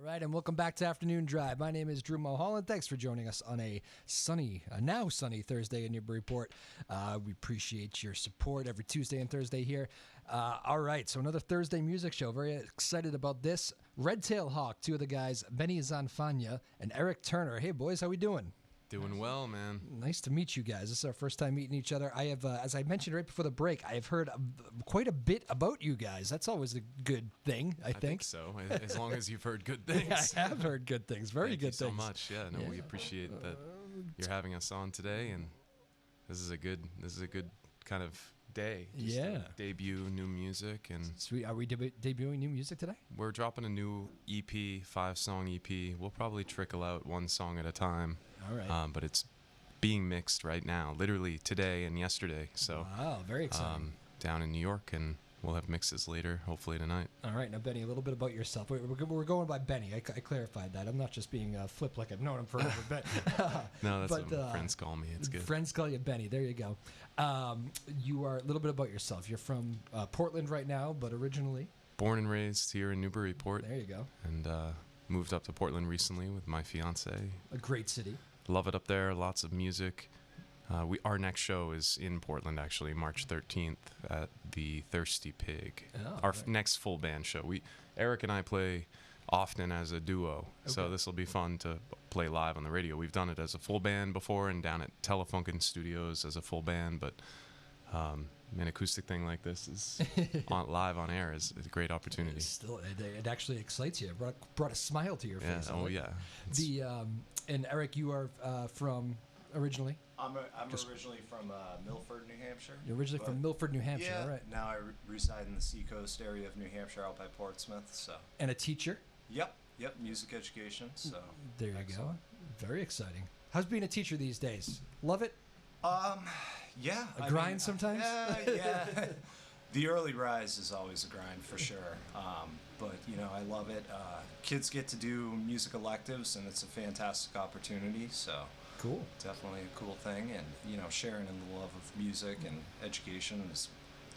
Right, and welcome back to Afternoon Drive. My name is Drew Moholland. Thanks for joining us on a now sunny Thursday in Newburyport. We appreciate your support every Tuesday and Thursday here. All right, so another Thursday music show. Very excited about this. Red Talied Hawk, two of the guys, Benny Zanfagna and Eric Turner. Hey, boys, how we doing? Doing well, man. Nice to meet you guys. This is our first time meeting each other. I have, as I mentioned right before the break, I have heard quite a bit about you guys. That's always a good thing, I think. So, as long as you've heard good things. I have heard good things, very good things. Thank you so much. Yeah, no, we appreciate that you're having us on today, and this is a good kind of day. Just to debut new music. And sweet. Are we debuting new music today? We're dropping a new EP, 5-song EP. We'll probably trickle out one song at a time. All right. But it's being mixed right now, literally today and yesterday. So wow, very exciting. Down in New York, and we'll have mixes later, hopefully tonight. All right. Now, Benny, a little bit about yourself. We're going by Benny. I clarified that. I'm not just being flip like I've known him forever. No, that's what friends call me. It's good. Friends call you Benny. There you go. You are a little bit about yourself. You're from Portland right now, but originally? Born and raised here in Newburyport. There you go. And moved up to Portland recently with my fiance. A great city. Love it up there. Lots of music. Our next show is in Portland, actually, March 13th at the Thirsty Pig. Oh, our next full band show. Eric and I play often as a duo, so this will be fun to play live on the radio. We've done it as a full band before and down at Telefunken Studios as a full band, but an acoustic thing like this is live on air is a great opportunity. It actually excites you. It brought a smile to your face. Oh, yeah. And Eric, you are from originally? I'm originally from Milford, New Hampshire. You're originally from Milford, New Hampshire, yeah, all right. Now I reside in the seacoast area of New Hampshire out by Portsmouth. So. And a teacher? Yep, music education. So there you go. Very exciting. How's being a teacher these days? Love it? Yeah. A grind sometimes? Yeah. The early rise is always a grind for sure. But, I love it. Kids get to do music electives, and it's a fantastic opportunity. So cool. Definitely a cool thing. And, sharing in the love of music and education is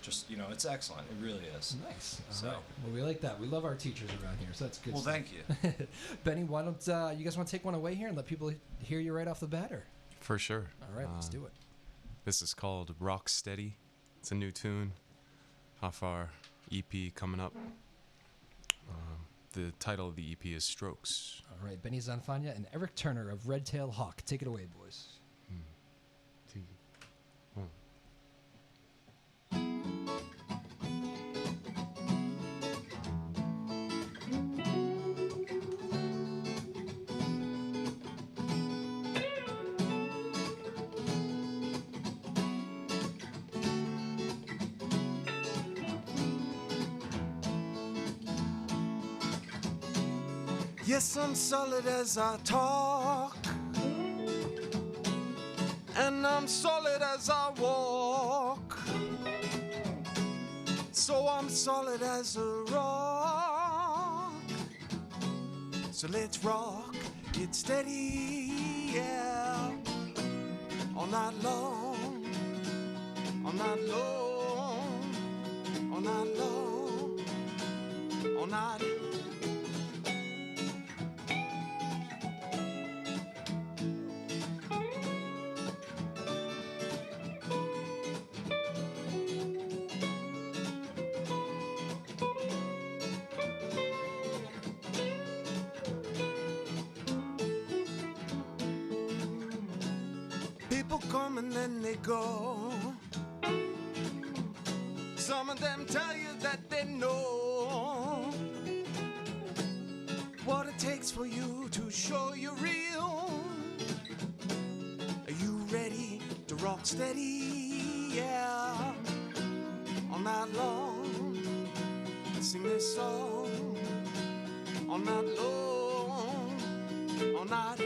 just, it's excellent. It really is. Nice. So, right. Well, we like that. We love our teachers around here, so that's good. Well, stuff. Thank you. Benny, why don't you guys want to take one away here and let people hear you right off the bat? Or? For sure. All right, let's do it. This is called Rock Steady. It's a new tune off our EP coming up. The title of the EP is Strokes. All right, Benny Zanfagna and Eric Turner of Red Talied Hawk. Take it away, boys. 2, 1. Yes, I'm solid as I talk, and I'm solid as I walk, so I'm solid as a rock. So let's rock it steady, yeah, all night long, all night long, all night long, all night. People come and then they go. Some of them tell you that they know what it takes for you to show you're real. Are you ready to rock steady? Yeah, all night long. Sing this song all night long, all night.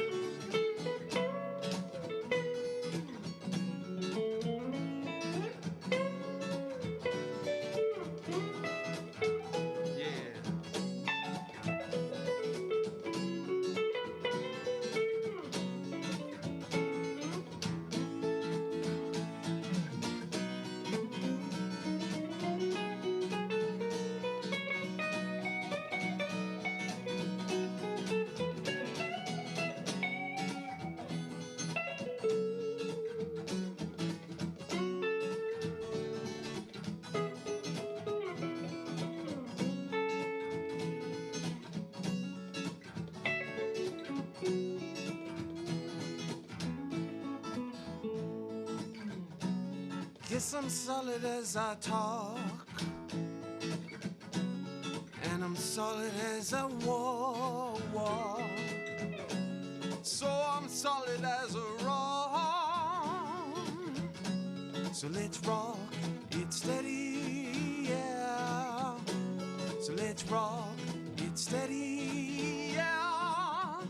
Yes, I'm solid as I talk, and I'm solid as I walk. So I'm solid as a rock. So let's rock it steady, yeah. So let's rock it steady, yeah.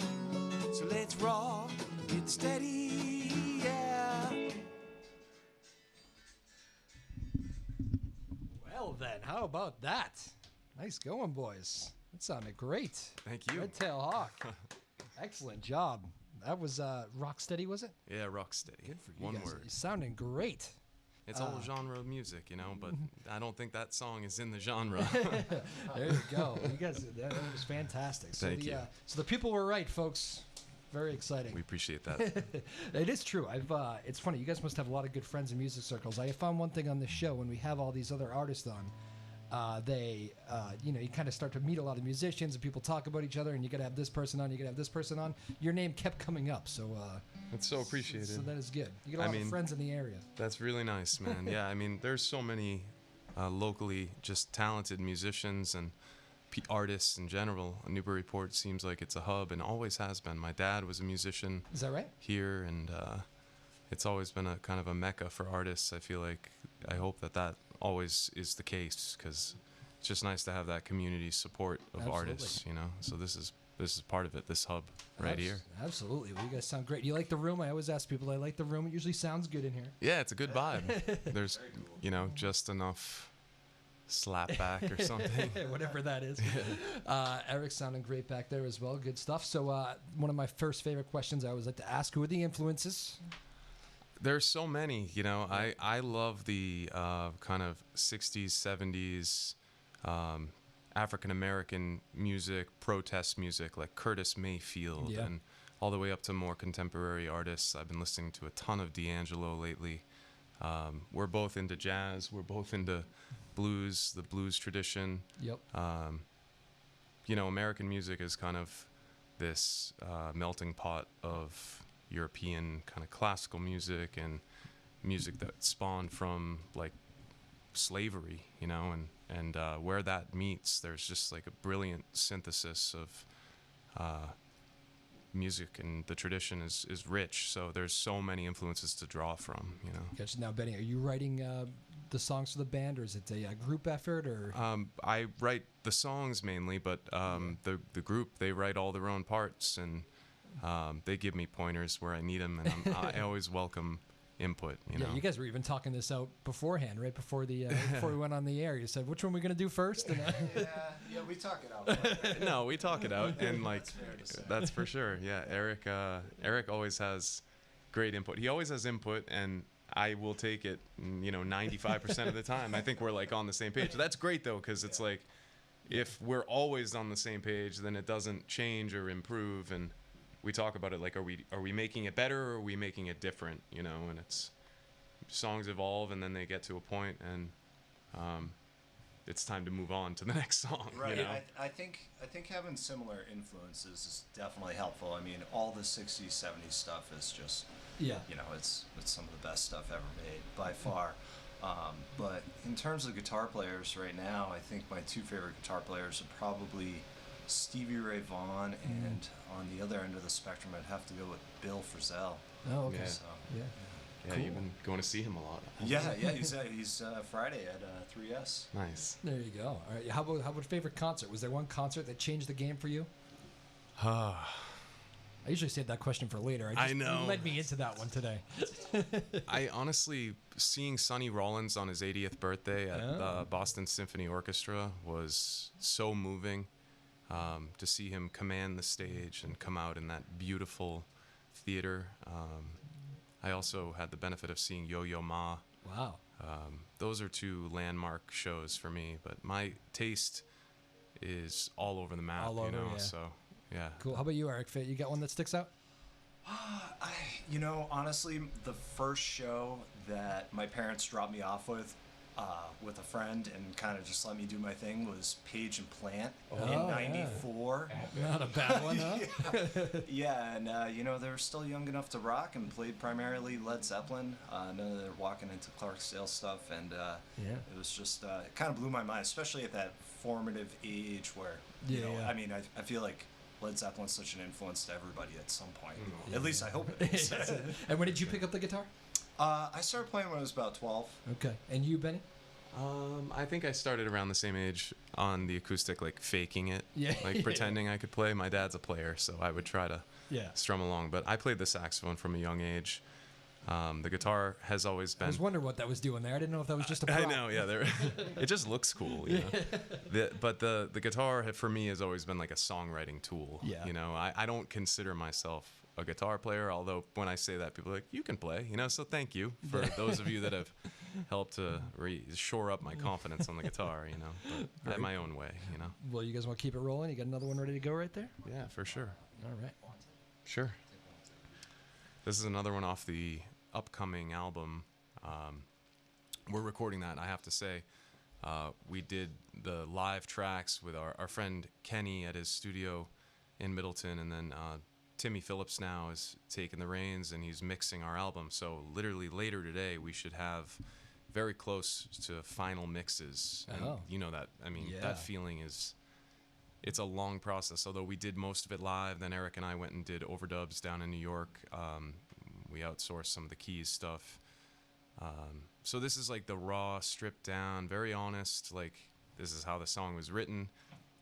So let's rock it steady, yeah. Well then, how about that? Nice going, boys. That sounded great. Thank you. Red Talied Hawk. Excellent job. That was Rocksteady, was it? Yeah, Rocksteady. Good for you One guys. word. You're sounding great. It's all genre of music, you know, but I don't think that song is in the genre. There you go. You guys, that was fantastic. So Thank you. So the people were right, folks. Very exciting. We appreciate that. It is true. It's funny. You guys must have a lot of good friends in music circles. I found one thing on this show when we have all these other artists on. You kind of start to meet a lot of musicians and people talk about each other, and you got to have this person on, you got to have this person on. Your name kept coming up, so It's so appreciated. So that is good. You got a lot of friends in the area. That's really nice, man. Yeah, I mean, there's so many locally just talented musicians and artists in general. Newburyport seems like it's a hub and always has been. My dad was a musician. Is that right? Here, and it's always been a kind of a mecca for artists. I hope that always is the case, because it's just nice to have that community support of Absolutely. artists, you know. So this is part of it, this hub right here. Absolutely. Well, you guys sound great. You like the room? I always ask people, I like the room. It usually sounds good in here. Yeah, it's a good vibe. There's, just enough slap back or something. Whatever that is. Eric's sounding great back there as well. Good stuff. So one of my first favorite questions I always like to ask, who are the influences? There's so many, I love the kind of 60s, 70s African-American music, protest music, like Curtis Mayfield, and all the way up to more contemporary artists. I've been listening to a ton of D'Angelo lately. We're both into jazz. We're both into blues, the blues tradition. Yep. American music is kind of this melting pot of European kind of classical music and music that spawned from like slavery, and where that meets, there's just like a brilliant synthesis of music, and the tradition is rich. So there's so many influences to draw from, Gotcha. Now, Benny, are you writing the songs for the band, or is it a group effort, or? I write the songs mainly, but the group, they write all their own parts, and they give me pointers where I need them, and I always welcome input. Yeah, you guys were even talking this out beforehand, right before the before we went on the air. You said, which one are we gonna do first? And, yeah, we talk it out. No, we talk it out, and like That's fair to say. that's for sure. Yeah, Eric always has great input. He always has input, and I will take it. 95% of the time, I think we're like on the same page. That's great though, because it's like if we're always on the same page, then it doesn't change or improve, and we talk about it like, are we making it better, or are we making it different? And it's songs evolve, and then they get to a point, and it's time to move on to the next song. Right. I think having similar influences is definitely helpful. I mean, all the 60s, 70s stuff is just, it's some of the best stuff ever made by far. But in terms of guitar players right now, I think my two favorite guitar players are probably Stevie Ray Vaughan, and on the other end of the spectrum, I'd have to go with Bill Frisell. Oh, okay. Yeah. So, Yeah, Cool. You've been going to see him a lot. Yeah, he's Friday at 3S. Nice. There you go. All right. How about favorite concert? Was there one concert that changed the game for you? I usually save that question for later. I know. You led me into that one today. I honestly, seeing Sonny Rollins on his 80th birthday at the Boston Symphony Orchestra was so moving. To see him command the stage and come out in that beautiful theater. I also had the benefit of seeing Yo-Yo Ma. Wow. Those are two landmark shows for me, but my taste is all over the map, All over, yeah. So yeah. Cool. How about you, Eric? You got one that sticks out? Honestly, the first show that my parents dropped me off with, with a friend and kind of just let me do my thing was Page and Plant in yeah. '94. Not a bad one, huh? Yeah, and they were still young enough to rock and played primarily Led Zeppelin. None of their walking into Clarksdale stuff, and it was just it kind of blew my mind, especially at that formative age where I mean, I feel like Led Zeppelin's such an influence to everybody at some point. At least I hope it is. And when did you pick up the guitar? I started playing when I was about 12. Okay. And you, Benny? I think I started around the same age on the acoustic, like faking it, like pretending I could play. My dad's a player, so I would try to strum along. But I played the saxophone from a young age. The guitar has always been. I was wondering what that was doing there. I didn't know if that was just a prop. I know, yeah. It just looks cool, you know. But the guitar for me has always been like a songwriting tool. Yeah. You know, I don't consider myself a guitar player, although when I say that, people are like, you can play, you know. So thank you for those of you that have helped to shore up my confidence on the guitar, you know. But at my own way, you know. Well, you guys want to keep it rolling? You got another one ready to go right there? Yeah, for sure. All right. Sure. This is another one off the upcoming album. We're recording that, I have to say. We did the live tracks with our friend Kenny at his studio in Middleton, and then Timmy Phillips now is taking the reins and he's mixing our album. So literally later today we should have very close to final mixes. And you know that, I mean, that feeling is, it's a long process. Although we did most of it live, then Eric and I went and did overdubs down in New York. We outsourced some of the keys stuff. So this is like the raw, stripped down, very honest, like this is how the song was written.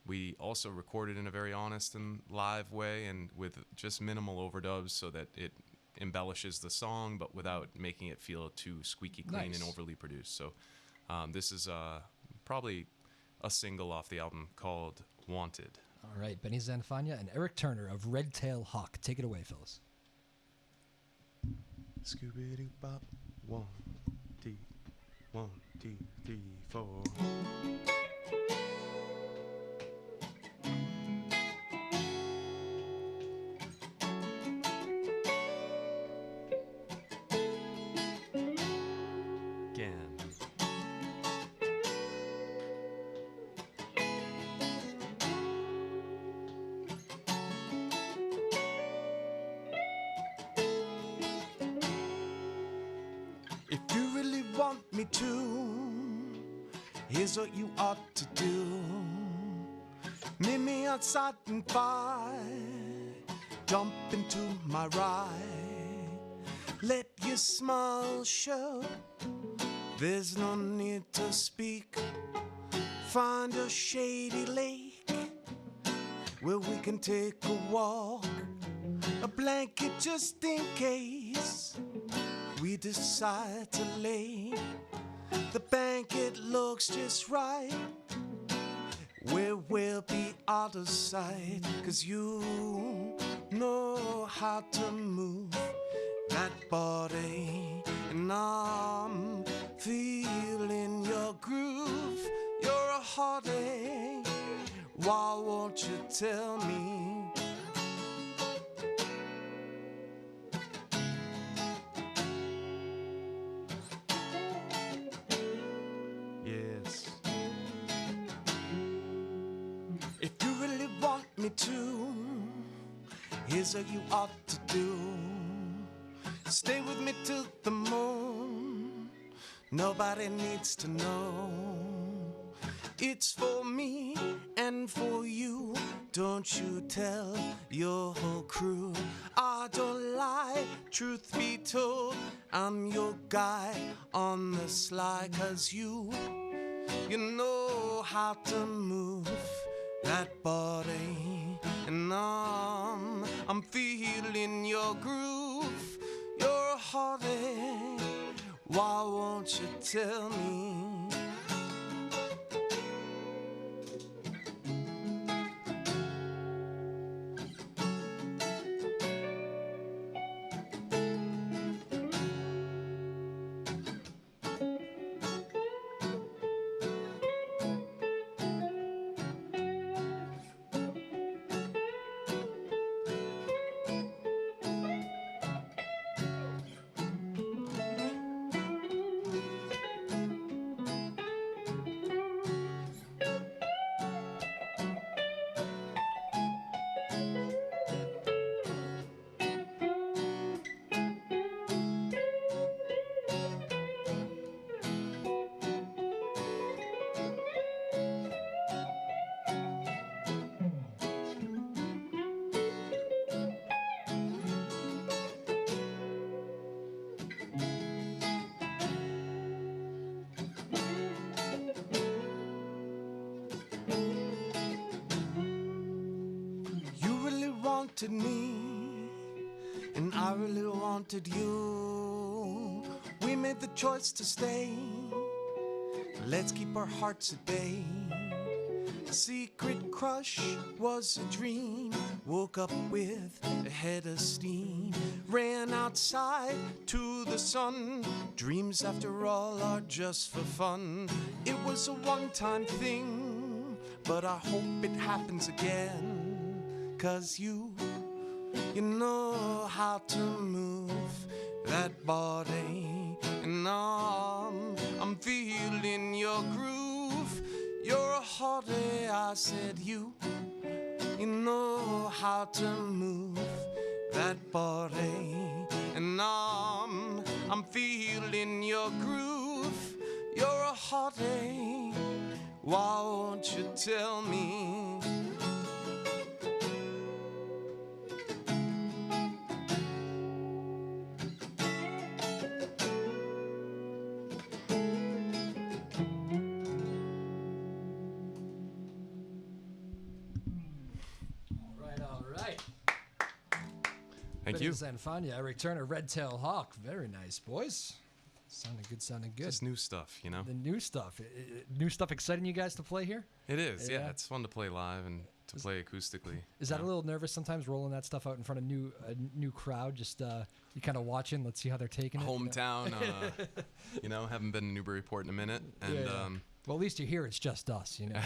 We also recorded in a very honest and live way and with just minimal overdubs so that it embellishes the song but without making it feel too squeaky clean and overly produced. So this is probably a single off the album called Wanted. All right, Benny Zanfagna and Eric Turner of Red Talied Hawk. Take it away, fellas. Scooby-Doo-Bop, 1, 2, 1, 2, 3, 4. If you really want me to, here's what you ought to do. Meet me outside and fight. Jump into my ride. Let your smile show. There's no need to speak. Find a shady lake where we can take a walk. A blanket just in case we decide to lay. The blanket looks just right where we'll be out of sight. 'Cause you know how to move that body, and I'm feeling your groove. You're a heartache, why won't you tell me? Yes. If you really want me to, here's what you ought to do. Stay with me till the moon. Nobody needs to know. It's for me and for you. Don't you tell your whole crew. I don't lie, truth be told, I'm your guy on the sly. 'Cause you know how to move that body, and I'm feeling your groove. You're a heartache, why won't you tell me? wanted me, and I really wanted you. We made the choice to stay. Let's keep our hearts at bay. Secret crush was a dream. Woke up with a head of steam. Ran outside to the sun. Dreams after all are just for fun. It was a one-time thing, but I hope it happens again. 'Cause you know how to move that body. And I'm feeling your groove. You're a hottie, I said you know how to move that body. And I'm feeling your groove. You're a hottie, why won't you tell me? Thank you. Zanfagna, Eric Turner, Red Talied Hawk. Very nice, boys. Sounding good. Just new stuff, you know? The new stuff. New stuff exciting you guys to play here? It is, yeah. It's fun to play live and to play acoustically. Is that a little nervous sometimes, rolling that stuff out in front of a new crowd? Just you kind of watching, let's see how they're taking it. Hometown, haven't been to Newburyport in a minute. And well, at least you're here. It's just us, you know.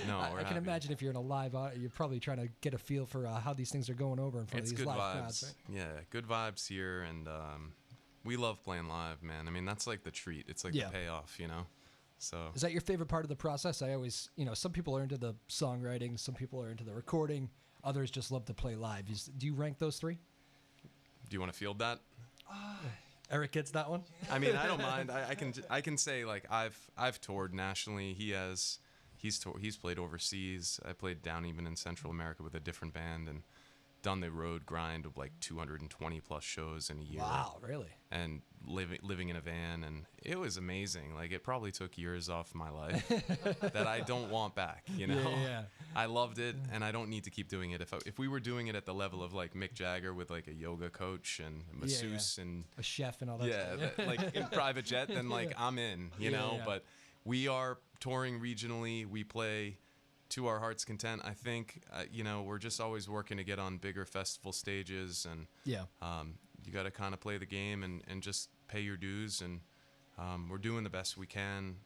No, I can imagine if you're in a live, you're probably trying to get a feel for how these things are going over in front of these live crowds, right? Yeah, good vibes here, and we love playing live, man. I mean, that's like the treat. It's like the payoff, you know. So is that your favorite part of the process? I always, some people are into the songwriting, some people are into the recording, others just love to play live. Do you rank those three? Do you want to field that? Eric gets that one. I mean, I don't mind. I can say, like, I've toured nationally. He's played overseas. I played down even in Central America with a different band and done the road grind of like 220 plus shows in a year. Wow, really? And living in a van, and it was amazing. Like, it probably took years off my life that I don't want back, you know? Yeah. I loved it, and I don't need to keep doing it. If we were doing it at the level of like Mick Jagger with like a yoga coach and a masseuse and a chef and all that stuff. Yeah, like in private jet, then like I'm in, you know? Yeah. But we are touring regionally. We play to our heart's content. I think, we're just always working to get on bigger festival stages, and you got to kind of play the game and just pay your dues, and we're doing the best we can.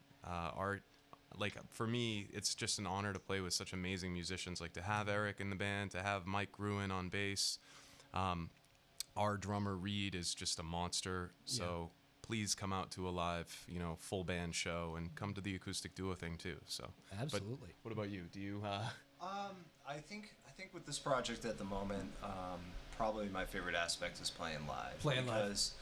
For me, it's just an honor to play with such amazing musicians, like to have Eric in the band, to have Mike Gruen on bass. Our drummer Reed is just a monster, so please come out to a live, full band show, and come to the acoustic duo thing too. So absolutely. But what about you? Do you? I think with this project at the moment, probably my favorite aspect is playing live. Because,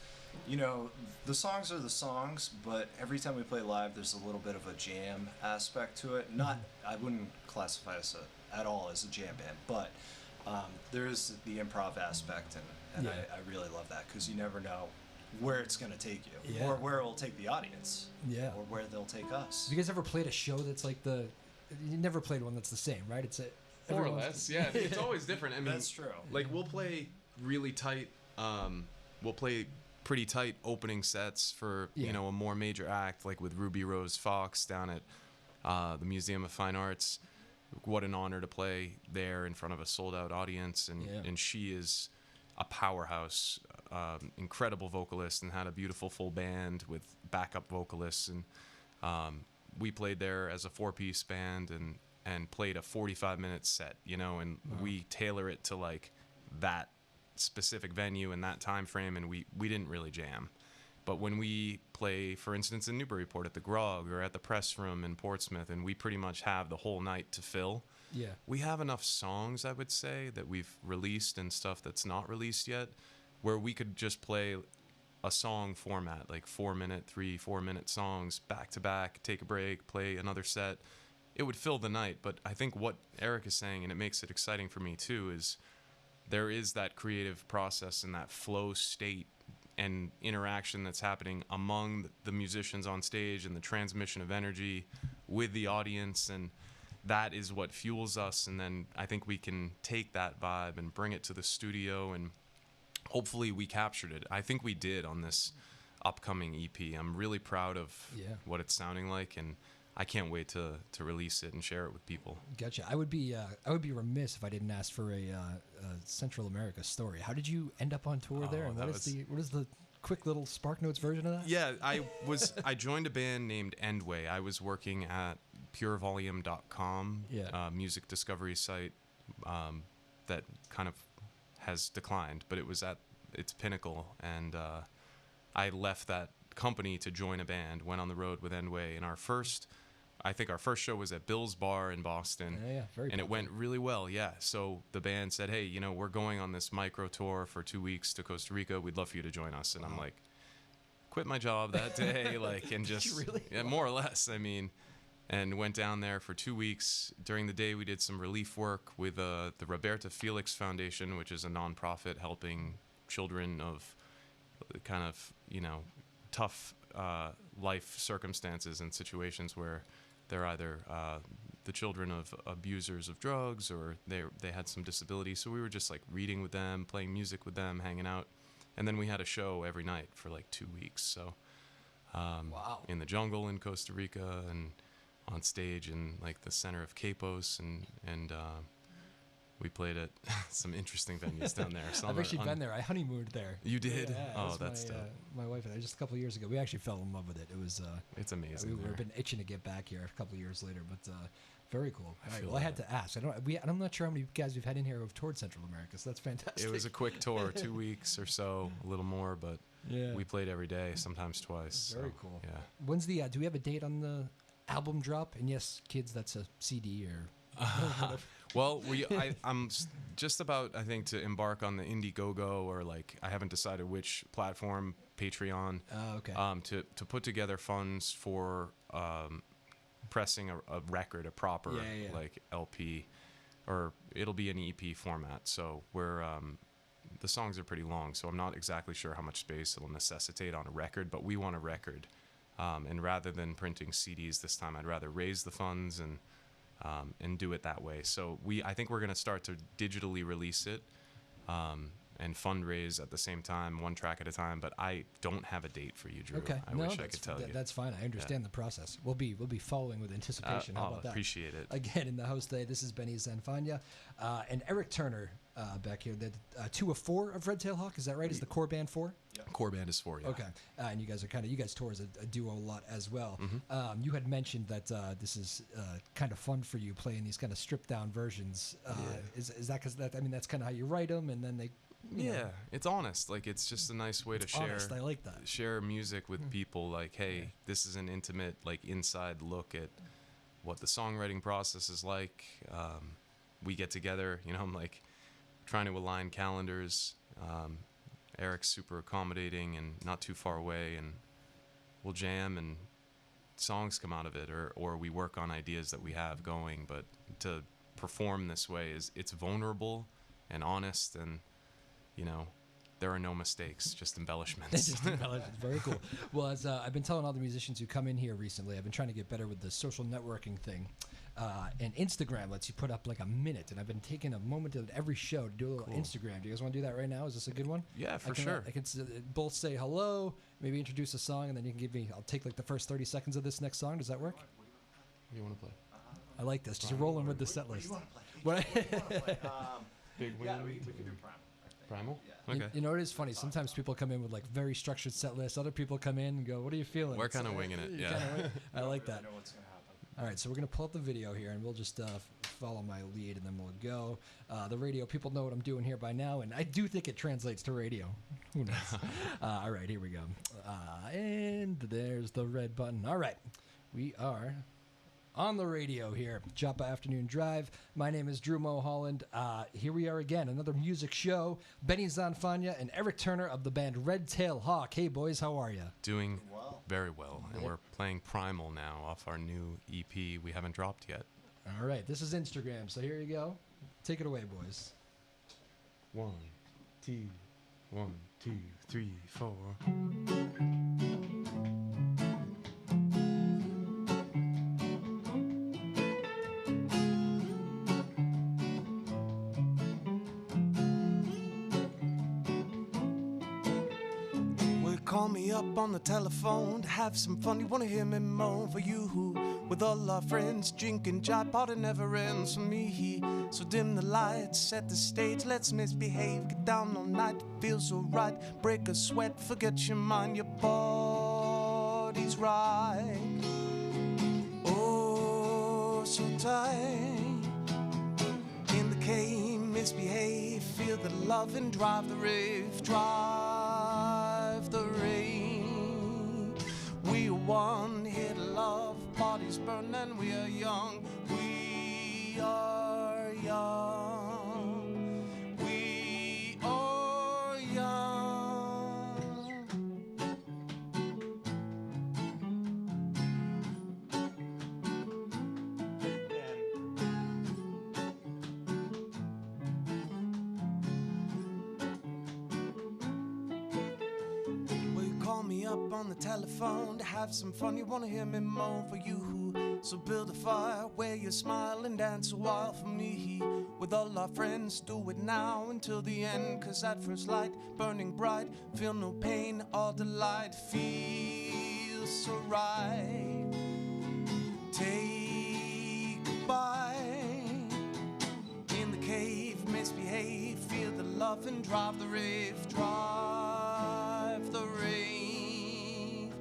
the songs are the songs, but every time we play live, there's a little bit of a jam aspect to it. I wouldn't classify us at all as a jam band, but there is the improv aspect, and I really love that, because you never know where it's going to take you, or where it will take the audience, or where they'll take us. Have you guys ever played a show that's like you never played one that's the same, right? It's more or less, yeah. It's always different. I mean, that's true. Like, we'll play really tight, we'll play pretty tight opening sets for, a more major act, like with Ruby Rose Fox down at the Museum of Fine Arts. What an honor to play there in front of a sold-out audience, and she is a powerhouse, incredible vocalist, and had a beautiful full band with backup vocalists, and we played there as a 4-piece band and played a 45-minute set, and we tailor it to like that specific venue and that time frame, and we didn't really jam. But when we play, for instance, in Newburyport at the Grog or at the Press Room in Portsmouth, and we pretty much have the whole night to fill, we have enough songs, I would say, that we've released and stuff that's not released yet, where we could just play a song format, like 4-minute songs back to back, take a break, play another set. It would fill the night. But I think what Eric is saying, and it makes it exciting for me too, is there is that creative process and that flow state and interaction that's happening among the musicians on stage, and the transmission of energy with the audience. And that is what fuels us. And then I think we can take that vibe and bring it to the studio, and hopefully we captured it. I think we did on this upcoming EP. I'm really proud of what it's sounding like, and I can't wait to release it and share it with people. Gotcha. I would be remiss if I didn't ask for a Central America story. How did you end up on tour there, and what is the quick little Spark Notes version of that? Yeah, I joined a band named Endway. I was working at purevolume.com, music discovery site that kind of has declined, but it was at its pinnacle, and I left that company to join a band, went on the road with Endway, and our first show was at Bill's Bar in Boston, and it went really well. So the band said, hey, we're going on this micro tour for 2 weeks to Costa Rica, we'd love for you to join us. And I'm like, quit my job that day, and just really? More or less, and went down there for 2 weeks. During the day we did some relief work with the Roberta Felix Foundation, which is a nonprofit helping children of kind of tough life circumstances and situations where they're either the children of abusers of drugs, or they had some disability. So we were just reading with them, playing music with them, hanging out, and then we had a show every night for 2 weeks. So in the jungle in Costa Rica, and on stage in the center of Capos, and we played at some interesting venues down there. I've actually been there. I honeymooned there. You did? Yeah, that's dope. My wife and I, just a couple of years ago, we actually fell in love with it. It was. It's amazing. We've been itching to get back here a couple of years later, but very cool. All right, well, I had to ask. I'm not sure how many guys we've had in here who've toured Central America, so that's fantastic. It was a quick tour, 2 weeks or so, a little more, but we played every day, sometimes twice. Very cool. Yeah. When's the? Do we have a date on the album drop? And yes, kids, that's a CD or. Well, I'm just about, I think, to embark on the Indiegogo, or I haven't decided which platform, Patreon. Oh, okay. To put together funds for pressing a record, a proper LP, or it'll be an EP format. So the songs are pretty long, so I'm not exactly sure how much space it'll necessitate on a record, but we want a record. And rather than printing CDs this time, I'd rather raise the funds and do it that way. So I think we're going to start to digitally release it and fundraise at the same time, one track at a time. But I don't have a date for you, Drew. Okay. I wish I could tell you. That's fine. I understand the process. We'll be following with anticipation. How about that? Appreciate it. Again, in the house today, this is Benny Zanfagna and Eric Turner back here. The 2 of 4 of Red Talied Hawk. Is that right? Is the core band 4? Yeah. Core band is 4. Yeah. Okay. And you guys tour as a duo a lot as well. Mm-hmm. You had mentioned that this is kind of fun for you, playing these kind of stripped down versions. Is that because that's kind of how you write them, and then they. It's honest. It's just a nice way to share. Honest, I like that. Share music with people. Hey, this is an intimate, inside look at what the songwriting process is like. We get together. I'm trying to align calendars. Eric's super accommodating and not too far away, and we'll jam and songs come out of it, or we work on ideas that we have going. But to perform this way it's vulnerable and honest, and there are no mistakes, just embellishments. Just embellishments. Very cool. Well, as I've been telling all the musicians who come in here recently, I've been trying to get better with the social networking thing. And Instagram lets you put up a minute, and I've been taking a moment at every show to do a little Instagram. Do you guys want to do that right now? Is this a good one? Yeah, for sure. I can both say hello, maybe introduce a song, and then you can I'll take the first 30 seconds of this next song. Does that work? What do you want to play? I like this. Just rolling with the set list. What do you want to play? Big Wing? Yeah, we could do Primal. Primal? Yeah. Okay. You know, it is funny. Sometimes people come in with very structured set lists. Other people come in and go, "What are you feeling?" We're kind of winging it. Yeah. I like that. I know what's going to happen. All right, so we're going to pull up the video here, and we'll just follow my lead, and then we'll go. The radio, people know what I'm doing here by now, and I do think it translates to radio. Who knows? All right, here we go. And there's the red button. All right, we are on the radio here, Joppa Afternoon Drive. My name is Drew Moholland. Here we are again, another music show. Benny Zanfagna and Eric Turner of the band Red Talied Hawk. Hey, boys, how are you? Doing very well, and we're playing Primal now off our new EP we haven't dropped yet. All right, this is Instagram, so here you go. Take it away, boys. 1, 2, 1, 2, 3, 4. call me up on the telephone to have some fun. You wanna hear me moan for you who, with all our friends, drink and jive, party never ends for me. So dim the lights, set the stage, let's misbehave, get down all night, it feels so right. Break a sweat, forget your mind, your body's right. Oh, so tight. In the cave, misbehave, feel the love and drive the rave, drive the rain. We are one hit love, bodies burn and we are young. We are young. We are young. Will you call me up on the telephone to have some fun? You wanna hear me moan for you who, so build a fire where you smile and dance a while for me. With all our friends, do it now until the end, 'cause at first light, burning bright, feel no pain or delight, feels so right. Take a bite. In the cave, misbehave, feel the love and drive the rave, drive the rave.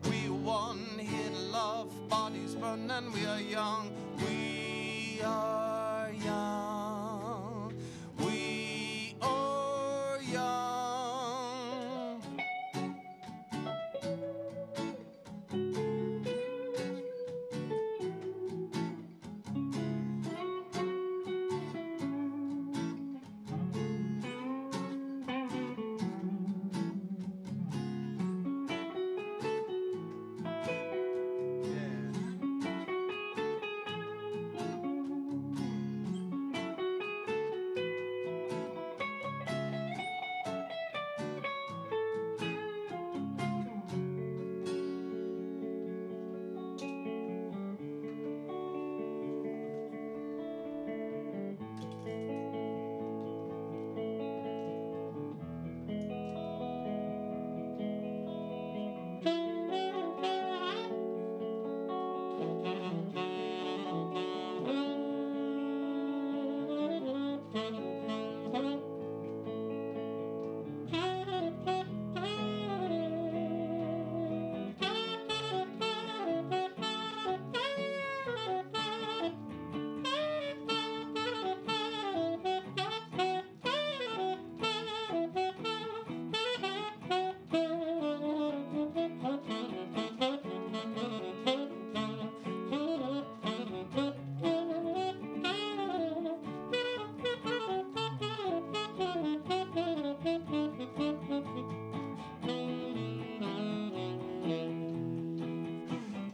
We are one hit love, bodies burn and we are young. We are young. We are young.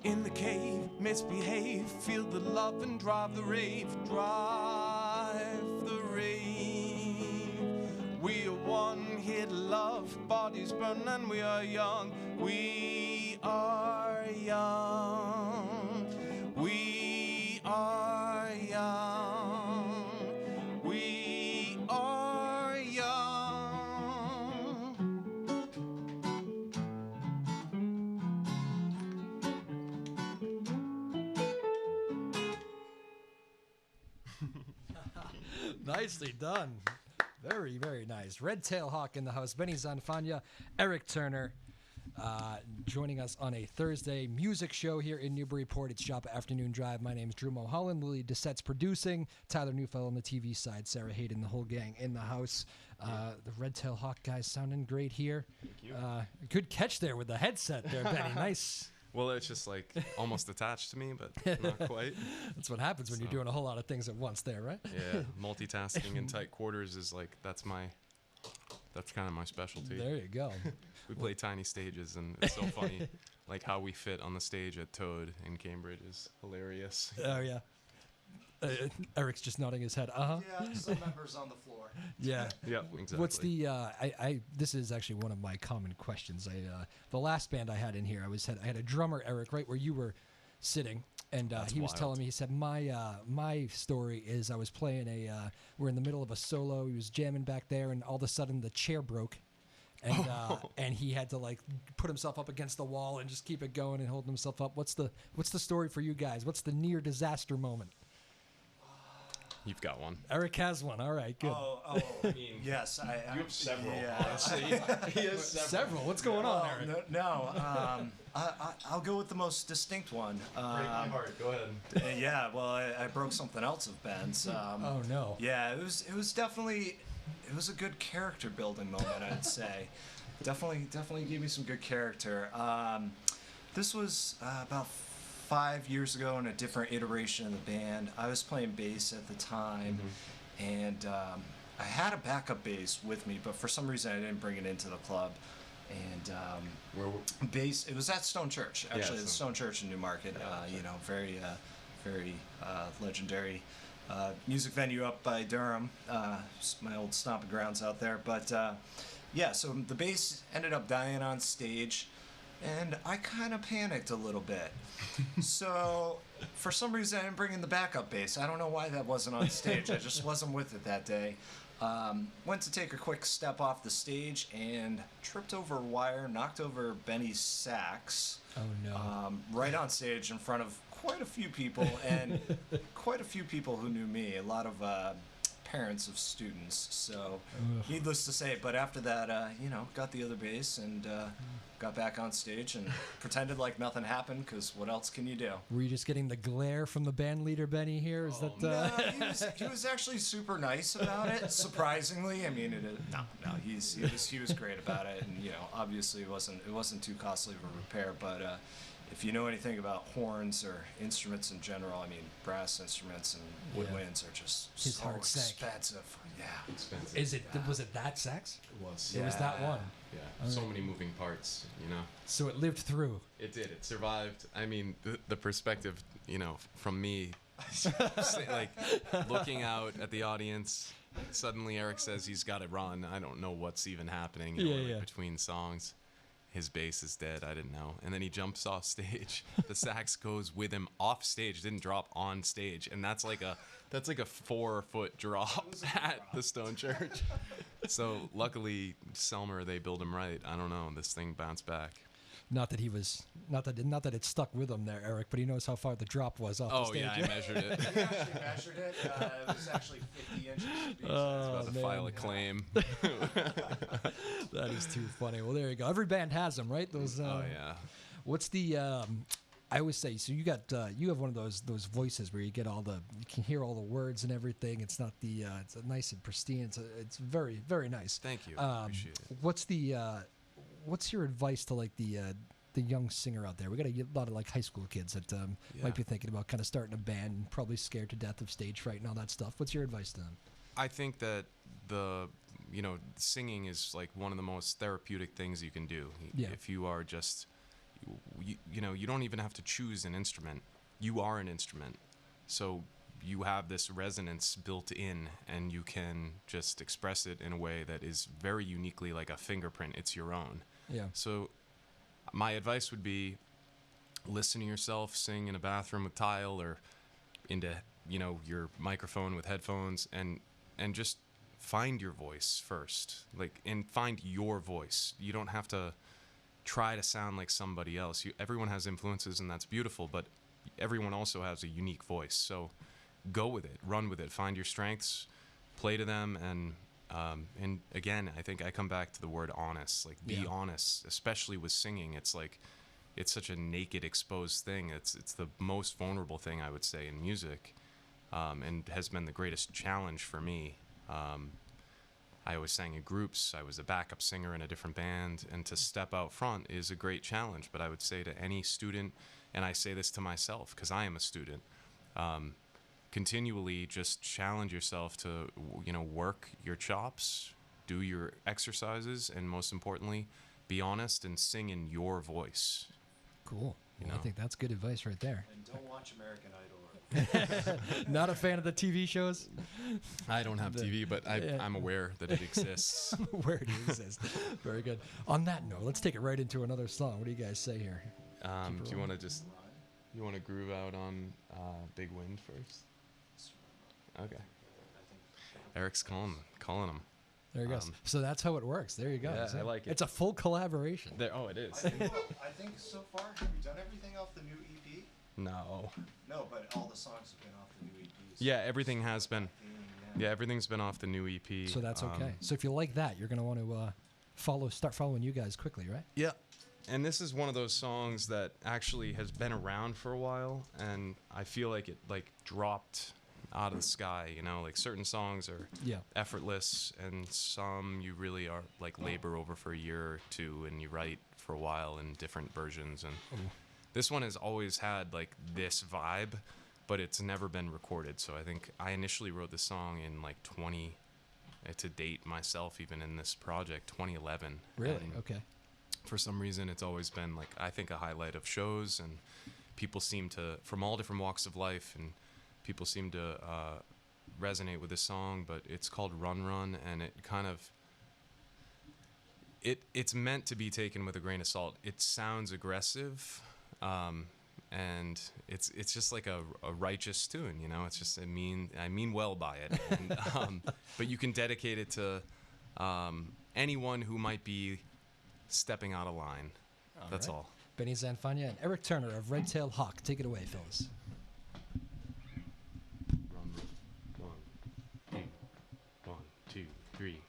In the cave, misbehave, feel the love and drive the rave, drive the rave. We are one hit love, bodies burn and we are young. We are young. We are young. We are young. Nicely done. Very, very nice. Red Talied Hawk in the house. Benny Zanfagna, Eric Turner, joining us on a Thursday music show here in Newburyport. It's Shop Afternoon Drive. My name is Drew Moholland. Lily Dissette's producing. Tyler Newfell on the TV side. Sarah Hayden, the whole gang in the house. The Red Talied Hawk guys sounding great here. Thank you. Good catch there with the headset there, Benny. Nice. Well, it's just like almost attached to me, but not quite. That's what happens when you're doing a whole lot of things at once there, right? Yeah, multitasking in tight quarters is like, that's kind of my specialty. There you go. We play tiny stages, and it's so funny. Like how we fit on the stage at Toad in Cambridge is hilarious. Oh, yeah. Eric's just nodding his head. Yeah, some members on the floor. Yeah. Yep, exactly. What's the? This is actually one of my common questions. The last band I had in here, I had a drummer, Eric, right where you were sitting, and he was wild. telling me. He said my story is I was playing we're in the middle of a solo. He was jamming back there, and all of a sudden the chair broke, and he had to like put himself up against the wall and just keep it going and holding himself up. What's the story for you guys? What's the near disaster moment? You've got one. Eric has one. All right, good. I mean, yes, you have several. Yeah. Honestly, he has Several. What's going on, Eric? No. I'll go with the most distinct one. Break my heart. Go ahead. Yeah. Well, I broke something else of Ben's. Oh no. Yeah, it was definitely a good character building moment. I'd say. Definitely gave me some good character. This was about 5 years ago in a different iteration of the band. I was playing bass at the time, and I had a backup bass with me, but for some reason I didn't bring it into the club. And bass, it was at Stone Church, actually, the Stone Church in Newmarket. Very legendary music venue up by Durham. My old stomping grounds out there. But so the bass ended up dying on stage. And I kind of panicked a little bit. So, for some reason, I didn't bring in the backup bass. I don't know why that wasn't on stage. I just wasn't with it that day. Went to take a quick step off the stage and tripped over a wire, knocked over Benny's sax. Oh, no. Right on stage in front of quite a few people, and quite a few people who knew me. A lot of parents of students. So, needless to say, but after that, got the other bass and got back on stage and pretended like nothing happened, because what else can you do? Were you just getting the glare from the band leader Benny here? Is that No, he was actually super nice about it, surprisingly. I mean, he was great about it, and obviously it wasn't too costly of a repair, but if you know anything about horns or instruments in general, I mean, brass instruments and woodwinds are just His so heart sank. expensive. Yeah, expensive. Was it that sax? It was. It was that one. Yeah, so many moving parts, So it lived through. It did. It survived. I mean, the perspective, from me, like looking out at the audience. Suddenly, Eric says he's got to run. I don't know what's even happening. Between songs, his bass is dead. I didn't know. And then he jumps off stage. The sax goes with him off stage. Didn't drop on stage, and that's like a 4-foot drop at the Stone Church. So luckily, Selmer, they build him right. I don't know. This thing bounced back. Not that it stuck with him there, Eric, but he knows how far the drop was off the stage. Oh yeah, I measured it. He actually measured it. It was actually 50 inches. I was about to file a claim. That is too funny. Well, there you go. Every band has them, right? Those. Oh yeah. What's the? I always say, so you have one of those voices where you can hear all the words and everything. It's not it's nice and pristine. It's very, very nice. Thank you. Appreciate it. What's your advice to like the young singer out there? We got a lot of like high school kids that might be thinking about kind of starting a band, and probably scared to death of stage fright and all that stuff. What's your advice to them? I think that singing is like one of the most therapeutic things you can do. Yeah. If you are just, you don't even have to choose an instrument. You are an instrument. So you have this resonance built in, and you can just express it in a way that is very uniquely like a fingerprint. It's your own. Yeah. So my advice would be, listen to yourself sing in a bathroom with tile, or into your microphone with headphones, and just find your voice first, and find your voice. You don't have to try to sound like somebody else. Everyone has influences, and that's beautiful, but everyone also has a unique voice. So go with it, run with it, find your strengths, play to them, and again, I think I come back to the word honest. Like, be honest, especially with singing. It's like, it's such a naked, exposed thing. It's the most vulnerable thing, I would say, in music, and has been the greatest challenge for me. I always sang in groups. I was a backup singer in a different band, and to step out front is a great challenge. But I would say to any student, and I say this to myself because I am a student, continually just challenge yourself to, work your chops, do your exercises, and most importantly, be honest and sing in your voice. Cool. I think that's good advice right there. And don't watch American Idol. Not a fan of the TV shows? I don't have TV, but I'm aware that it exists. I'm aware it exists. Very good. On that note, let's take it right into another song. What do you guys say here? Do you want to groove out on Big Wind first? Okay. Eric's calling him. There you go. So that's how it works. There you go. Yeah, See? I like it. It's a full collaboration. Oh, it is. I think so far, have you done everything off the new EP? No. No, but all the songs have been off the new EPs. Yeah, everything has been. Yeah, everything's been off the new EP. So that's okay. So if you like that, you're going to want to start following you guys quickly, right? Yeah. And this is one of those songs that actually has been around for a while, and I feel like it dropped out of the sky, like certain songs are effortless, and some you really are like labor over for a year or two, and you write for a while in different versions. And this one has always had like this vibe, but it's never been recorded. So I think I initially wrote this song in like to date myself even in this project, 2011. Really? And okay. For some reason, it's always been like, I think, a highlight of shows, and people seem to, from all different walks of life, and people seem to resonate with this song. But it's called Run Run, and it kind of, it's meant to be taken with a grain of salt. It sounds aggressive, and it's just like a righteous tune, It's just I mean well by it, and, but you can dedicate it to anyone who might be stepping out of line. That's all. Benny Zanfagna and Eric Turner of Red Talied Hawk. Take it away, fellas. One, two, three.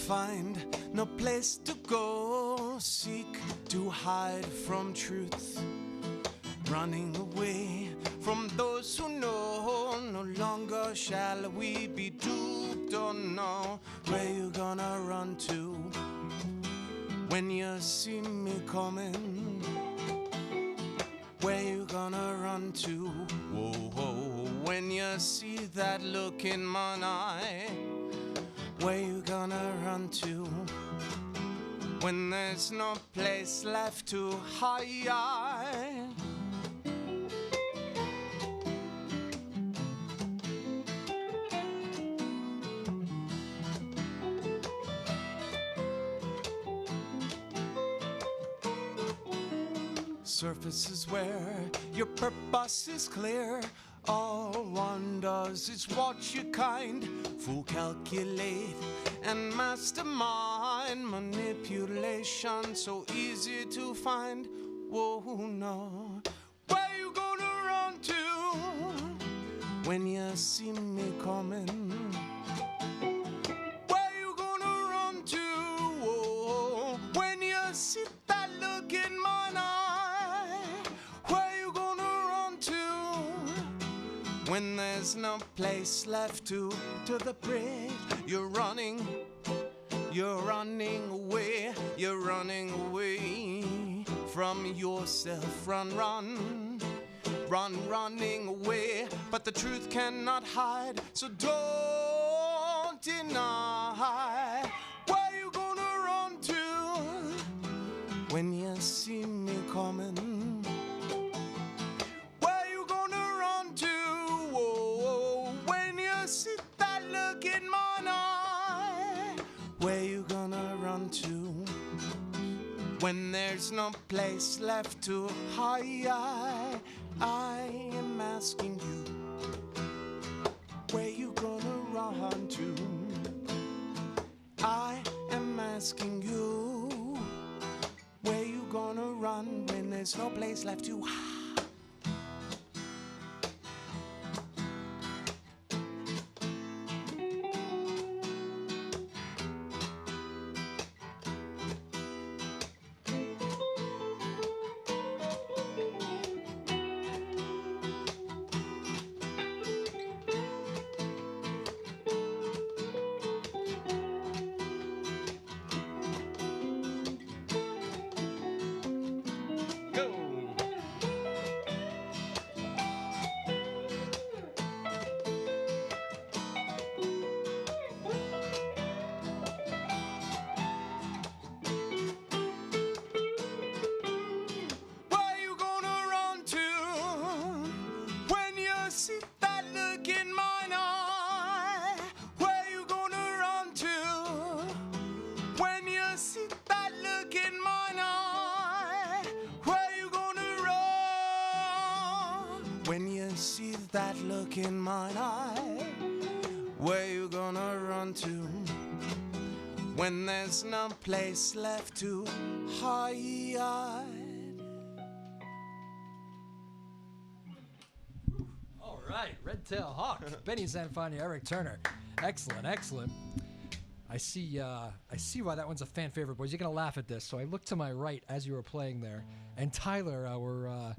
Find no place to go, seek to hide from truth, running away from those who know. No longer shall we be duped, or no. Where you gonna run to when you see me coming? Where you gonna run to? Whoa, whoa, when you see that look in my eye? Where you gonna run to when there's no place left to hide? Surface is where your purpose is clear. All one does is watch your kind fool calculate and mastermind manipulation, so easy to find. Whoa, no. Where you gonna run to when you see me coming? Where you gonna run to? Whoa, when you see that look in my eye? Where you gonna run to when there's no place left to the bridge? You're running away, you're running away from yourself. Running away, but the truth cannot hide, so don't deny. Where you gonna run to when you see me coming? Where you gonna run to? Whoa, when you see that look in my eye? Where you gonna run to When there's no place left to hide, I am asking you, where you gonna run to? I am asking you, where you gonna run when there's no place left to hide? That look in mine eye, where you gonna run to when there's no place left to hide? All right, Red Talied Hawk, Benny Zanfagna, Eric Turner. Excellent, excellent. I see why that one's a fan favorite, boys. You're gonna laugh at this. So I looked to my right as you were playing there, and Tyler, our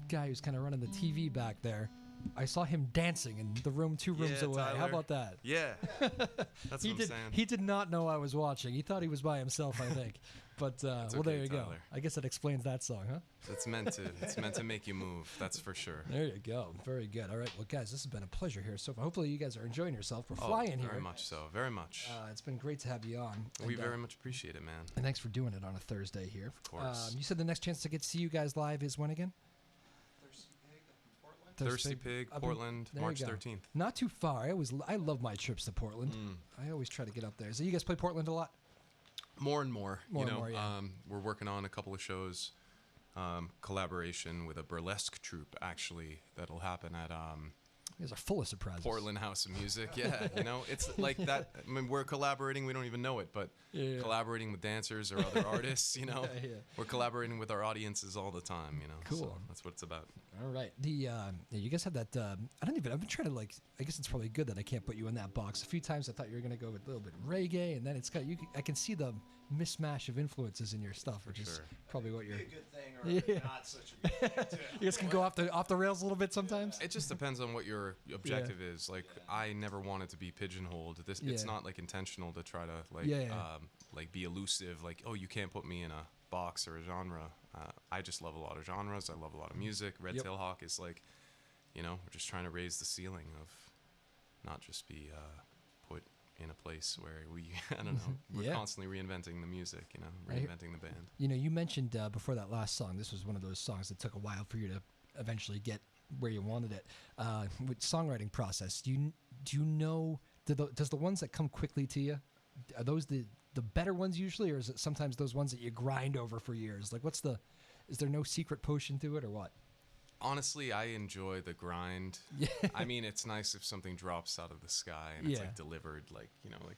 guy who's kind of running the TV back there, I saw him dancing in the room 2 rooms away. Tyler. How about that? Yeah, that's what I'm saying. He did not know I was watching. He thought he was by himself, I think. But well, okay, there you go. Tyler. I guess that explains that song, huh? It's meant to make you move. That's for sure. There you go. Very good. All right, well, guys, this has been a pleasure here so far. Hopefully, you guys are enjoying yourself. We're flying here. Very much so. Very much. It's been great to have you on. We very much appreciate it, man. And thanks for doing it on a Thursday here. Of course. You said the next chance to get to see you guys live is when again? Thirsty Pig, Portland, March 13th. Not too far. I love my trips to Portland. I always try to get up there. So you guys play Portland a lot? More and more. Yeah. We're working on a couple of shows, collaboration with a burlesque troupe actually that'll happen at You guys are full of surprises. Portland House of Music. Yeah, it's like that. I mean, we're collaborating. We don't even know it, but collaborating with dancers or other artists. We're collaborating with our audiences all the time. Cool. So that's what it's about. All right. You guys have that. I've been trying to I guess it's probably good that I can't put you in that box. A few times I thought you were gonna go with a little bit reggae, and then it's got I can see the mismatch of influences in your stuff, which is probably what you're. Be a good thing or not such a good thing too. You guys can go off the rails a little bit sometimes. It just depends on what your objective is. Like I never wanted to be pigeonholed. It's not like intentional to try to be elusive. Like, oh, you can't put me in a box or a genre. I just love a lot of genres. I love a lot of music. Red Talied Hawk is like, we're just trying to raise the ceiling of not just be put in a place where we're constantly reinventing the music, reinventing the band. You mentioned before that last song, this was one of those songs that took a while for you to eventually get where you wanted it. With songwriting process, do you know, does the ones that come quickly to you, are those the better ones usually, or is it sometimes those ones that you grind over for years? Like is there no secret potion to it or what? Honestly, I enjoy the grind. Yeah. I mean, it's nice if something drops out of the sky and it's like delivered like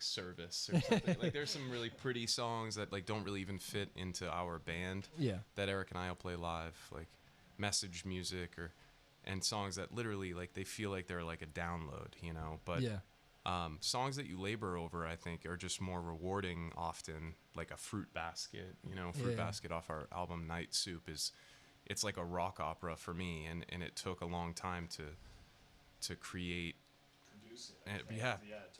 service or something. Like there's some really pretty songs that like don't really even fit into our band. Yeah. That Eric and I will play live, like message music and songs that literally like they feel like they're like a download, but songs that you labor over, I think, are just more rewarding often, like a Fruit Basket. Fruit Basket off our album Night Soup it's like a rock opera for me, and it took a long time to create. Produce it.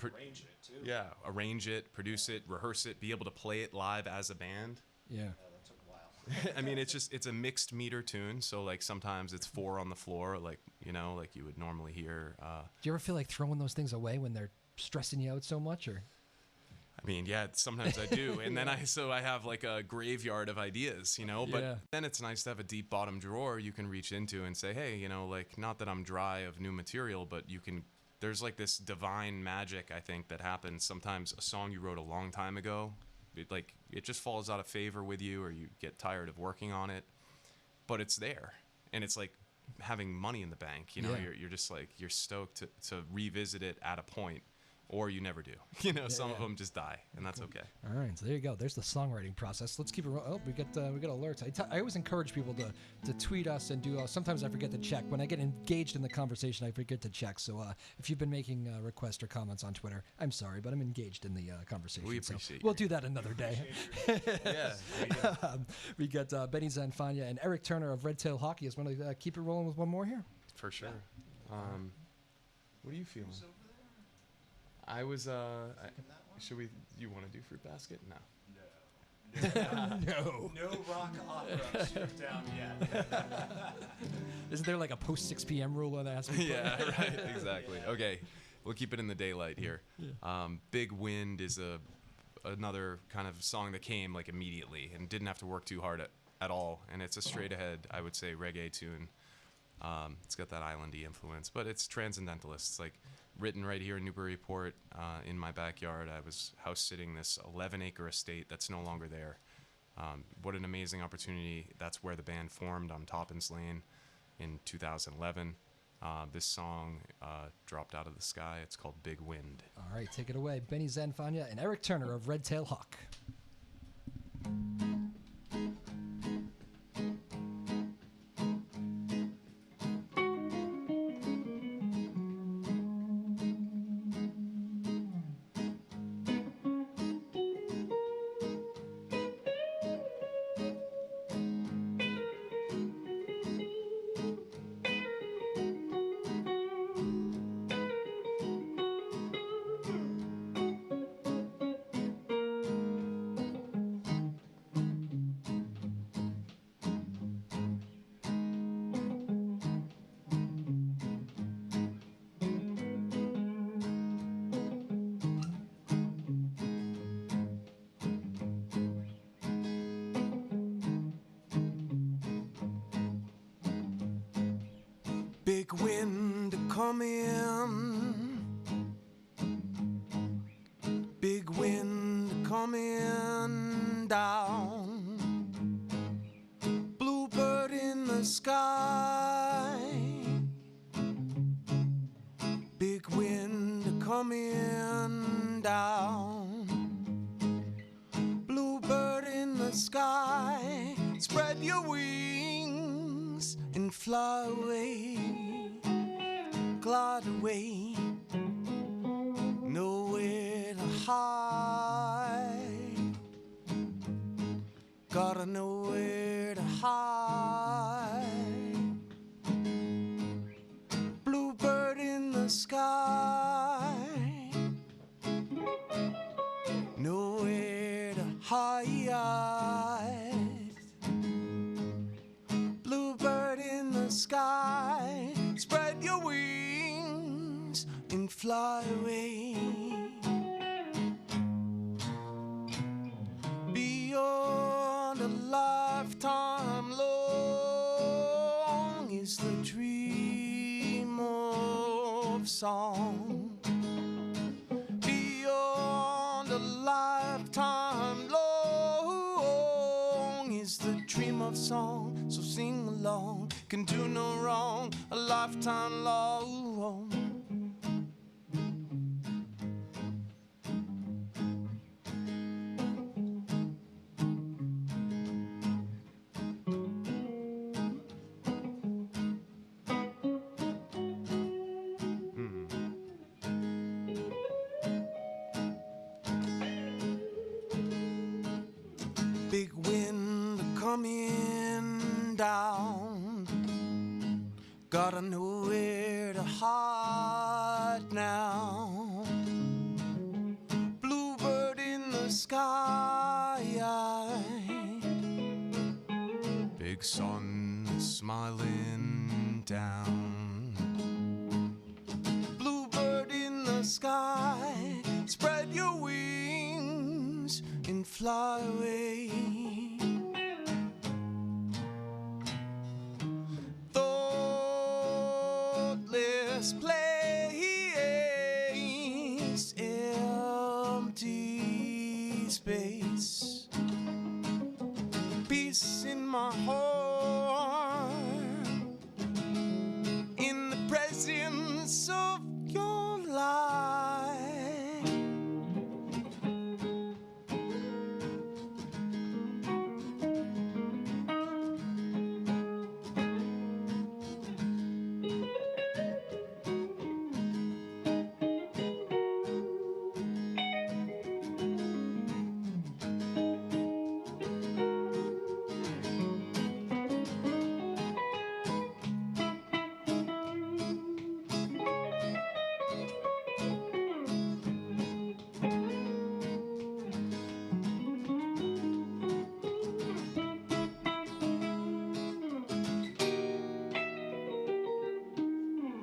To arrange it too. Yeah, arrange it, produce it, rehearse it, be able to play it live as a band. Yeah. That took a while. I mean, it's a mixed meter tune, so like sometimes it's 4 on the floor, like like you would normally hear. Do you ever feel like throwing those things away when they're stressing you out so much, or? I mean, yeah, sometimes I do, and then I have like a graveyard of ideas, But then it's nice to have a deep bottom drawer you can reach into and say, hey, like not that I'm dry of new material, but there's like this divine magic I think that happens. Sometimes a song you wrote a long time ago it just falls out of favor with you, or you get tired of working on it. But it's there, and it's like having money in the bank. You know, you're just like, you're stoked to revisit it at a point. Or you never do. You know, some of them just die, and that's okay. All right, so there you go. There's the songwriting process. Let's keep it. Oh, we got alerts. I always encourage people to tweet us and do. Sometimes I forget to check. When I get engaged in the conversation, I forget to check. So if you've been making requests or comments on Twitter, I'm sorry, but I'm engaged in the conversation. We appreciate. We'll do that another day. Yeah. We got Benny Zanfagna and Eric Turner of Red Talied Hawk. Want to keep it rolling with one more here? For sure. What are you feeling? I was. Should we? You want to do Fruit Basket? No. No. No rock opera shoot down yet. Isn't there like a post 6 p.m. rule on Ask? Yeah, right. Exactly. Yeah. Okay, we'll keep it in the daylight here. Yeah. Big Wind is another kind of song that came like immediately and didn't have to work too hard at all. And it's a straight ahead, I would say, reggae tune. It's got that islandy influence, but it's transcendentalist. It's like written right here in Newburyport, in my backyard. I was house sitting this 11-acre estate that's no longer there. What an amazing opportunity. That's where the band formed on Toppins Lane in 2011. This song dropped out of the sky. It's called Big Wind. All right, take it away. Benny Zanfagna and Eric Turner of Red Talied Hawk. Big wind coming, big wind coming down, bluebird in the sky, big wind coming down, bluebird in the sky, spread your wings and fly away. Glide away, nowhere to hide. Gotta know where to hide. Bluebird in the sky, nowhere to hide. Bluebird in the sky, spread your wings and fly away. Beyond a lifetime long is the dream of song. Beyond a lifetime long is the dream of song. So sing along, can do no wrong, a lifetime long. Big wind coming down, gotta know where to hide now. Bluebird in the sky, big sun smiling down. Bluebird in the sky, spread your wings and fly away. Thoughtless place, empty space. space, peace in my heart, in the presence of your light.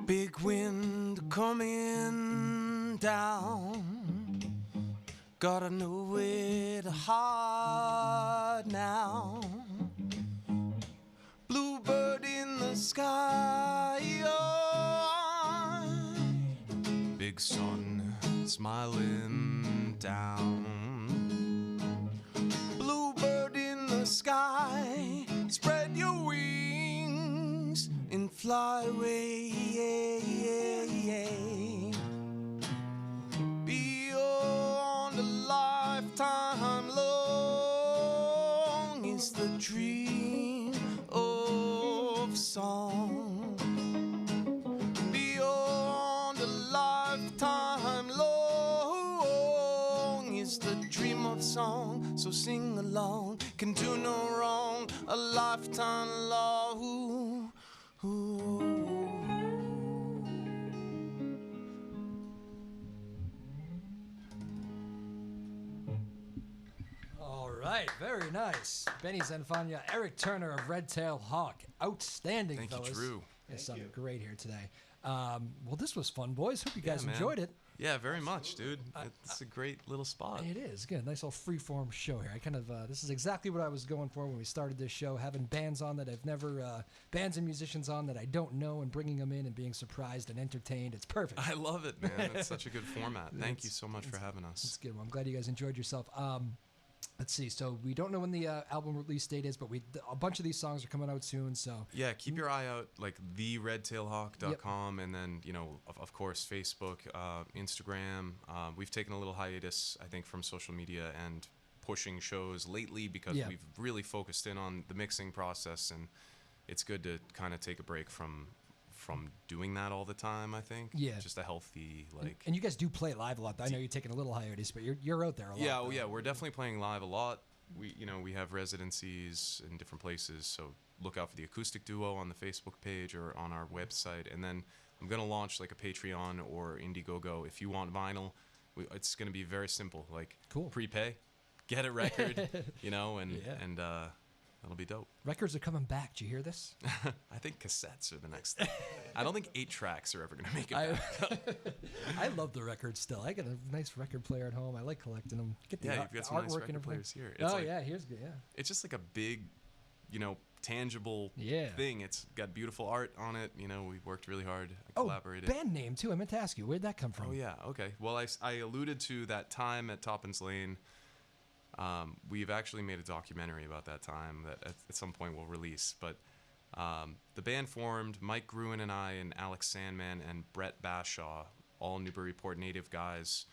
Big wind coming down, gotta know where to hide now. Bluebird in the sky, oh, big sun smiling down. Bluebird in the sky, spread your wings and fly away. Beyond a lifetime long is the dream of song. Beyond a lifetime long is the dream of song. So sing along, can do no wrong, a lifetime long. All right, very nice. Benny Zanfagna, Eric Turner of Red Talied Hawk. Outstanding, Thank fellas. you, Drew. It sounded great here today. Well, this was fun, boys. Hope you guys man. enjoyed it. Yeah, very much, dude. It's a great little spot. It is. Good. Nice little free-form show here. I kind of, this is exactly what I was going for when we started this show, having bands on that I've never, bands and musicians on that I don't know, and bringing them in and being surprised and entertained. It's perfect. I love it, man. It's such a good format. Thank you so much for having us. It's good. Well, I'm glad you guys enjoyed yourself. Let's see. So we don't know when the album release date is, but a bunch of these songs are coming out soon. So yeah, keep your eye out, like theredtailhawk.com, and then of course Facebook, Instagram. We've taken a little hiatus, I think, from social media and pushing shows lately because we've really focused in on the mixing process, and it's good to kind of take a break from doing that all the time. I think just a healthy and you guys do play live a lot. I know you're taking a little hiatus, but you're out there a lot. Yeah, we're definitely playing live a lot. We have residencies in different places, so look out for the acoustic duo on the Facebook page or on our website. And then I'm gonna launch like a Patreon or Indiegogo. If you want vinyl, it's gonna be very simple. Like prepay, get a record, and that'll be dope. Records are coming back. Did you hear this? I think cassettes are the next thing. I don't think 8-tracks are ever going to make it back. I love the records still. I got a nice record player at home. I like collecting them. Get the you've got some nice record players here. It's here's good. Yeah. It's just like a big, tangible thing. It's got beautiful art on it. We worked really hard. Collaborated. Band name too. I meant to ask you, where'd that come from? Oh yeah. Okay. Well, I alluded to that time at Toppin's Lane. We've actually made a documentary about that time that at some point we'll release. But the band formed, Mike Gruen and I, and Alex Sandman and Brett Bashaw, all Newburyport native guys.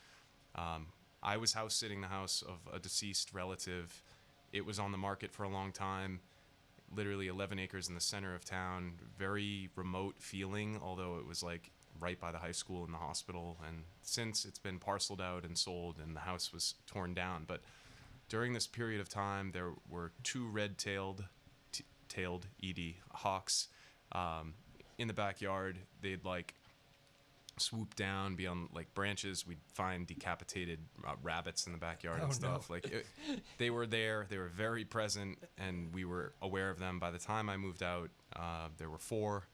I was house sitting the house of a deceased relative. It was on the market for a long time, literally 11 acres in the center of town, very remote feeling, although it was like right by the high school and the hospital. And since it's been parceled out and sold and the house was torn down. But during this period of time, there were two red-tailed ED hawks in the backyard. They'd swoop down, be on branches. We'd find decapitated rabbits in the backyard and stuff. No. They were there. They were very present, and we were aware of them. By the time I moved out, there were 4,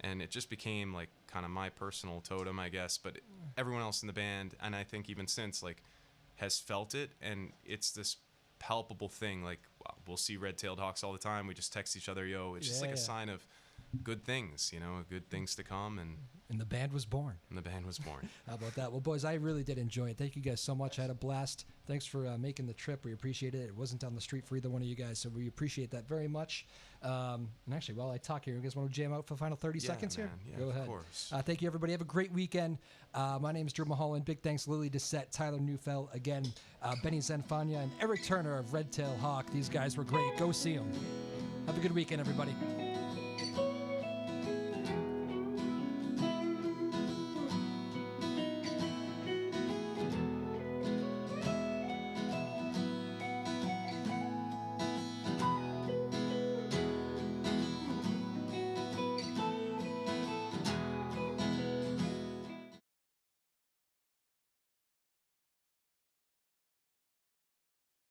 and it just became kind of my personal totem, I guess. But everyone else in the band, and I think even since, has felt it, and it's this palpable thing. We'll see red-tailed hawks all the time. We just text each other, yo. It's just a sign of good things, good things to come, and the band was born. How about that? Well, boys, I really did enjoy it. Thank you guys so much. I had a blast. Thanks for making the trip. We appreciate it. It wasn't down the street for either one of you guys, so we appreciate that very much. And actually, while I talk here, you guys want to jam out for the final 30 seconds here? Yeah, Go ahead. Of course. Thank you, everybody. Have a great weekend. My name is Drew Moholland. Big thanks, Lily Doucette, Tyler Neufeld, again, Benny Zanfagna, and Eric Turner of Red Talied Hawk. These guys were great. Go see them. Have a good weekend, everybody.